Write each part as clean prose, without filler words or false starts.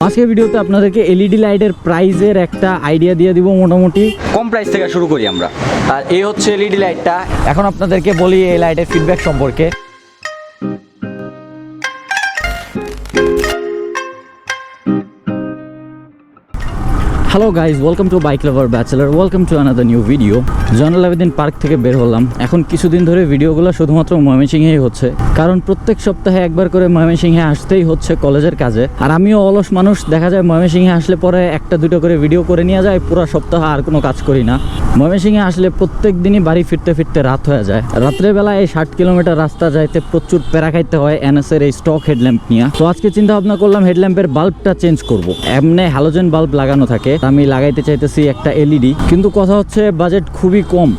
আজকে ভিডিওতে আপনাদেরকে এলইডি লাইটের প্রাইজের একটা আইডিয়া দিয়ে দিব। মোটামুটি কম প্রাইস থেকে শুরু করি আমরা। আর এই হচ্ছে এলইডি লাইটটা। এখন আপনাদেরকে বলি এই লাইটের ফিডব্যাক সম্পর্কে। Hello guys, welcome to bike lover bachelor, welcome to another new video. Zainul Abedin park থেকে বের হলাম। এখন কিছুদিন ধরে ভিডিওগুলো শুধুমাত্র ময়মনসিংহেই হচ্ছে, কারণ প্রত্যেক সপ্তাহে একবার করে ময়মনসিংহে আসতেই হচ্ছে কলেজের কাজে। আর আমিও অলস মানুষ, দেখা যায় ময়মনসিংহে আসলে পরে একটা দুটো করে ভিডিও করে নিয়ে যায়, পুরো সপ্তাহ আর কোনো কাজ করি না। ময়মনসিংহে আসলে প্রত্যেক দিনই বাড়ি ফিরতে ফিরতে রাত হয়ে যায়। রাত্রেবেলায় এই 60 কিলোমিটার রাস্তা যাইতে প্রচুর প্যারা খাইতে হয় এনএসের এই স্টক হেডল্যাম্প নিয়ে। তো আজকে চিন্তা ভাবনা করলাম হেডল্যাম্পের বাল্বটা চেঞ্জ করব। এমনি হ্যালোজেন বাল্ব লাগানো থাকে, আমি লাগাইতে চাইতেছি একটা এলইডি, কিন্তু কথা হচ্ছে বাজেট খুবই কম।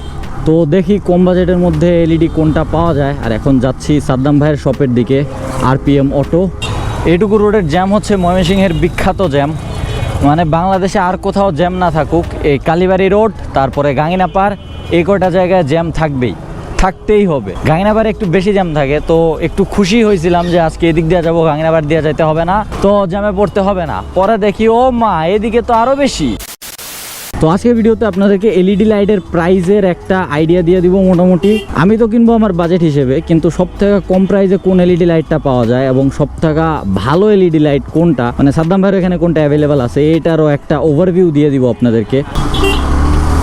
তো দেখি কম বাজেটের মধ্যে এলইডি কোনটা পাওয়া যায়। আর এখন যাচ্ছি সাদ্দাম ভাইয়ের শপের দিকে, আরপিএম অটো। এইটুকু রোডের জ্যাম হচ্ছে ময়মনসিংহের বিখ্যাত জ্যাম, মানে বাংলাদেশে আর কোথাও জ্যাম না থাকুক, এই কালীবাড়ি রোড তারপরে গাঙ্গিনাপাড় এই কটা জায়গায় জ্যাম থাকতেই হবে। গাঙ্গিনাপাড়ে একটু বেশি জ্যাম থাকে, তো একটু খুশি হয়েছিলাম যে আজকে এদিক দিয়ে যাবো, গাঙ্গিনাপাড় দিয়ে যেতে হবে না, তো জ্যামে পড়তে হবে না। পরে দেখি ও মা, এদিকে তো আরও বেশি। তো আজকে ভিডিওতে আপনাদেরকে এলইডি লাইটের প্রাইজের একটা আইডিয়া দিয়ে দিব। মোটামুটি আমি তো কিনবো আমার বাজেট হিসেবে, কিন্তু সব থেকে কম প্রাইজে কোন এলইডি লাইটটা পাওয়া যায় এবং সব থেকে ভালো এলইডি লাইট কোনটা, মানে সাদ্দাম ভাইয়ের এখানে কোনটা অ্যাভেলেবেল আছে, এইটারও একটা ওভারভিউ দিয়ে দিব আপনাদেরকে।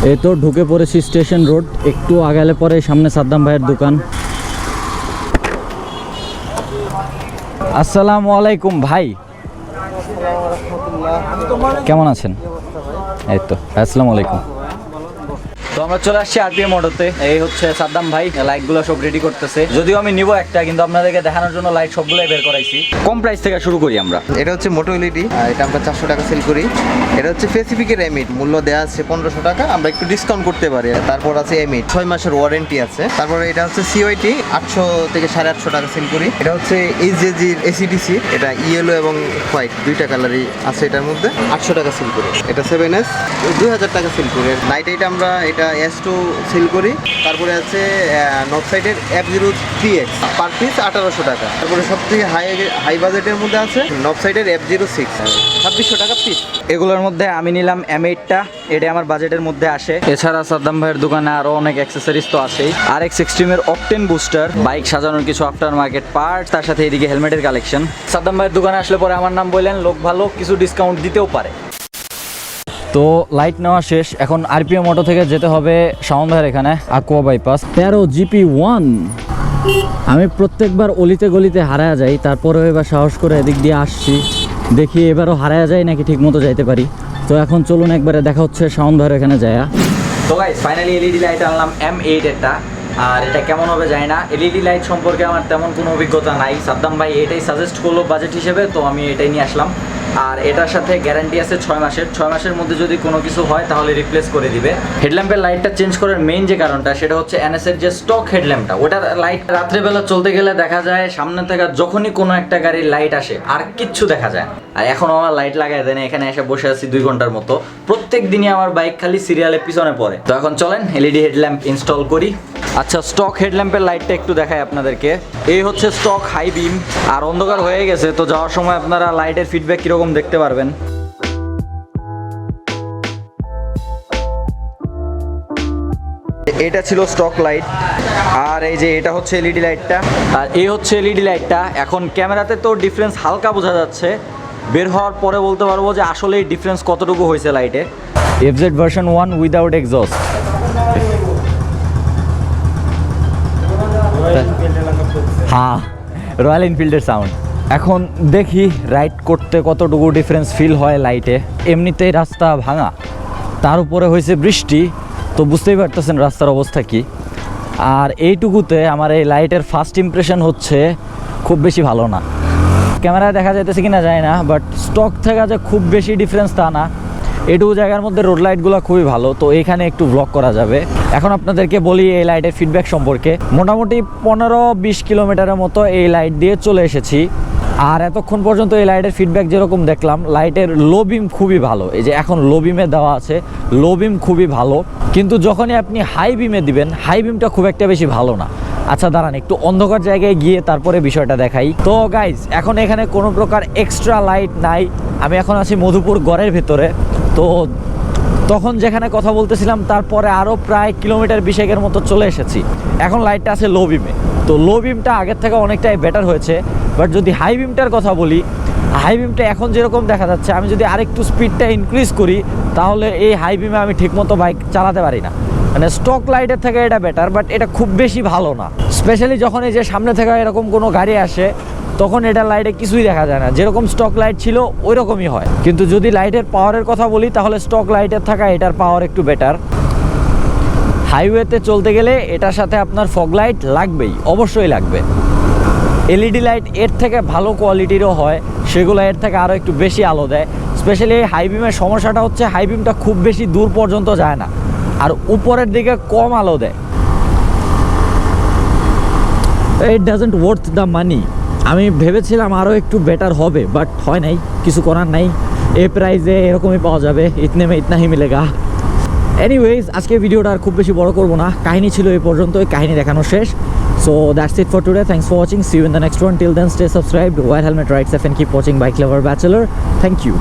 এই তো ঢুকে পড়েছি স্টেশন রোড, একটু আগালে পরে সামনে সাদ্দাম ভাইয়ের দোকান। আসসালামু আলাইকুম ভাই, কেমন আছেন? এই তো আসসালামু আলাইকুম। তো আমরা চলে আসছি আরপিএম অটোতে। এই হচ্ছে সাদ্দাম ভাই, লাইটগুলো সব রেডি করতেছে। যদিও আমি নিব একটা, কিন্তু আপনাদেরকে দেখানোর জন্য লাইট সবগুলোই বের করাইছি। কম প্রাইস থেকে শুরু করি আমরা। এটা হচ্ছে মোটো এলইডি, এটা আমরা 400 টাকা সেল করি। এটা হচ্ছে স্পেসিফিকের এমিট, মূল্য দেওয়া আছে 1500 টাকা, আমরা একটু ডিসকাউন্ট করতে পারি। তারপর আছে এমিট, 6 মাসের ওয়ারেন্টি আছে। তারপরে এটা হচ্ছে সিওআইটি, 800 থেকে 850 টাকা সেল করি। এটা হচ্ছে এইচজেজির এসিডিসি, এটা ইয়েলো এবং হোয়াইট দুইটা কালারই আছে এটার মধ্যে, 800 টাকা সেল করি। এটা 7S 2000 টাকা সেল করি। নাইট এটা আমরা এটা S2 সেল করি। তারপরে আছে নর্থ সাইডের F03X, পার পিস 1800 টাকা। তারপরে সবথেকে হাই বাজেটের মধ্যে আছে নর্থ সাইডের F06, 2600 টাকা পিস। এগুলোর মধ্যে আমি নিলাম M8টা, এটা আমার বাজেটের মধ্যে আসে। এছাড়া সাদ্দাম ভাইয়ের দোকানে আরো অনেক অ্যাক্সেসরিজ তো আছেই। RX এক্সট্রিমের অকটেন বুস্টার, বাইক সাজানোর কিছু আফটার মার্কেট পার্ট, তার সাথে এদিকে হেলমেটের কালেকশন। সাদ্দাম ভাইয়ের দোকানে আসলে পরে আমার নাম বললেন, লোক ভালো, কিছু ডিসকাউন্ট দিতেও পারে। তো লাইট নেওয়া শেষ, এখন আরপিএম অটো থেকে যেতে হবে শাওন ভাইয়ের এখানে, আকুয়া বাইপাস 13 GP1। আমি প্রত্যেকবার অলিতে গলিতে হারায়া যাই, তারপরেও এবার সাহস করে এদিক দিয়ে আসছি, দেখি এবারও হারায়া যায় নাকি ঠিক মতো যাইতে পারি। তো এখন চলুন একবারে দেখা হচ্ছে শাওন ভাইয়ের এখানে যায়া। তো গাইস ফাইনালি এলইডি লাইট আনলাম M8 এটা। আর এটা কেমন হবে জানি না, এলইডি লাইট সম্পর্কে আমার তেমন কোনো অভিজ্ঞতা নাই। সাদ্দাম ভাই এটাই সাজেস্ট করলো বাজেট হিসেবে, তো আমি এটাই নিয়ে আসলাম। আর এটার সাথে গ্যারান্টি আছে 6 মাসের। 6 মাসের মধ্যে যদি কোনো কিছু হয় তাহলে রিপ্লেস করে দিবে। হেডল্যাম্পের লাইটটা চেঞ্জ করার মেইন যে কারণটা, সেটা হচ্ছে এনএসের যে স্টক হেডল্যাম্পটা, ওটার লাইট রাত্রেবেলা চলতে গেলে দেখা যায় সামনে থেকে যখনই কোনো একটা গাড়ির লাইট আসে আর কিচ্ছু দেখা যায়। আর এখন আমার লাইট লাগাই দেয় না, এখানে এসে বসে আছি 2 ঘন্টার মতো। প্রত্যেক দিনই আমার বাইক খালি সিরিয়ালের পিছনে পড়ে। তো এখন চলেন এলইডি হেডল্যাম্প ইনস্টল করি। আচ্ছা, স্টক হেডল্যাম্পের লাইটটা একটু দেখাই আপনাদেরকে। এই হচ্ছে স্টক হাই বিম, আর অন্ধকার হয়ে গেছে, তো যাওয়ার সময় আপনারা লাইটের ফিডব্যাক কীরকম দেখতে পারবেন। এটা ছিল স্টক লাইট, আর এই যে এটা হচ্ছে এলইডি লাইটটা, আর এই হচ্ছে এলইডি লাইটটা। এখন ক্যামেরাতে তো ডিফারেন্স হালকা বোঝা যাচ্ছে, বের হওয়ার পরে বলতে পারবো যে আসলে এই ডিফারেন্স কতটুকু হয়েছে লাইটে। FZ version 1 without exhaust. হ্যাঁ, রয়্যাল এনফিল্ডের সাউন্ড। এখন দেখি রাইড করতে কতটুকু ডিফারেন্স ফিল হয় লাইটে। এমনিতেই রাস্তা ভাঙা, তার উপরে হয়েছে বৃষ্টি, তো বুঝতেই পারতেছেন রাস্তার অবস্থা কি। আর এইটুকুতে আমার এই লাইটের ফার্স্ট ইমপ্রেশন হচ্ছে খুব বেশি ভালো না। ক্যামেরায় দেখা যাইতেছে কিনা যায় না, বাট স্টক থেকে যে খুব বেশি ডিফারেন্স তা না। এইটুকু জায়গার মধ্যে রোড লাইটগুলো খুবই ভালো, তো এইখানে একটু ব্লগ করা যাবে। এখন আপনাদেরকে বলি এই লাইটের ফিডব্যাক সম্পর্কে। মোটামুটি 15-20 কিলোমিটারের মতো এই লাইট দিয়ে চলে এসেছি। আর এতক্ষণ পর্যন্ত এই লাইটের ফিডব্যাক যেরকম দেখলাম, লাইটের লো বিম খুবই ভালো। এই যে এখন লো বিমে দেওয়া আছে, লো বিম খুবই ভালো, কিন্তু যখনই আপনি হাই বিমে দিবেন, হাই বিমটা খুব একটা বেশি ভালো না। আচ্ছা দাঁড়ান, একটু অন্ধকার জায়গায় গিয়ে তারপরে বিষয়টা দেখাই। তো গাইজ, এখন এখানে কোনো প্রকার এক্সট্রা লাইট নাই, আমি এখন আছি মধুপুর গড়ের ভেতরে। তো তখন যেখানে কথা বলতেছিলাম তারপরে আরও প্রায় কিলোমিটার 20 মতো চলে এসেছি। এখন লাইটটা আছে লো বিমে, তো লো বিমটা আগের থেকে অনেকটাই বেটার হয়েছে। বাট যদি হাই বিমটার কথা বলি, হাই বিমটা এখন যেরকম দেখা যাচ্ছে, আমি যদি আরেকটু স্পিডটা ইনক্রিজ করি তাহলে এই হাই বিমে আমি ঠিকমতো বাইক চালাতে পারি না। মানে স্টক লাইটের থেকে এটা বেটার, বাট এটা খুব বেশি ভালো না। স্পেশালি যখন এই যে সামনে থেকে এরকম কোনো গাড়ি আসে তখন এটা লাইটে কিছুই দেখা যায় না, যেরকম স্টক লাইট ছিল ওই রকমই হয়। কিন্তু যদি লাইটের পাওয়ারের কথা বলি তাহলে স্টক লাইটের থাকা এটার পাওয়ার একটু বেটার। হাইওয়েতে চলতে গেলে এটার সাথে আপনার ফগ লাইট লাগবেই, অবশ্যই লাগবে। এলইডি লাইট এর থেকে ভালো কোয়ালিটিরও হয়, সেগুলো এর থেকে আরও একটু বেশি আলো দেয়। স্পেশালি এই হাই বিমের সমস্যাটা হচ্ছে হাই বিমটা খুব বেশি দূর পর্যন্ত যায় না, আর উপরের দিকে কম আলো দেয়। It doesn't worth the money. আমি ভেবেছিলাম আরও একটু বেটার হবে, বাট হয় নাই, কিছু করার নাই। এই প্রাইসে এরকমই পাওয়া যাবে, ইতনে মে ইতনা হি মিলেগা। এনিওয়েজ, আজকে ভিডিওটা আর খুব বেশি বড় করব না, কাহিনী ছিল এই পর্যন্ত, কাহিনী দেখানো শেষ। So that's it for today. Thanks for watching. See you in the next one. Till then, stay subscribed, wear helmet, ride safe, and keep watching Bike Lover Bachelor. Thank you.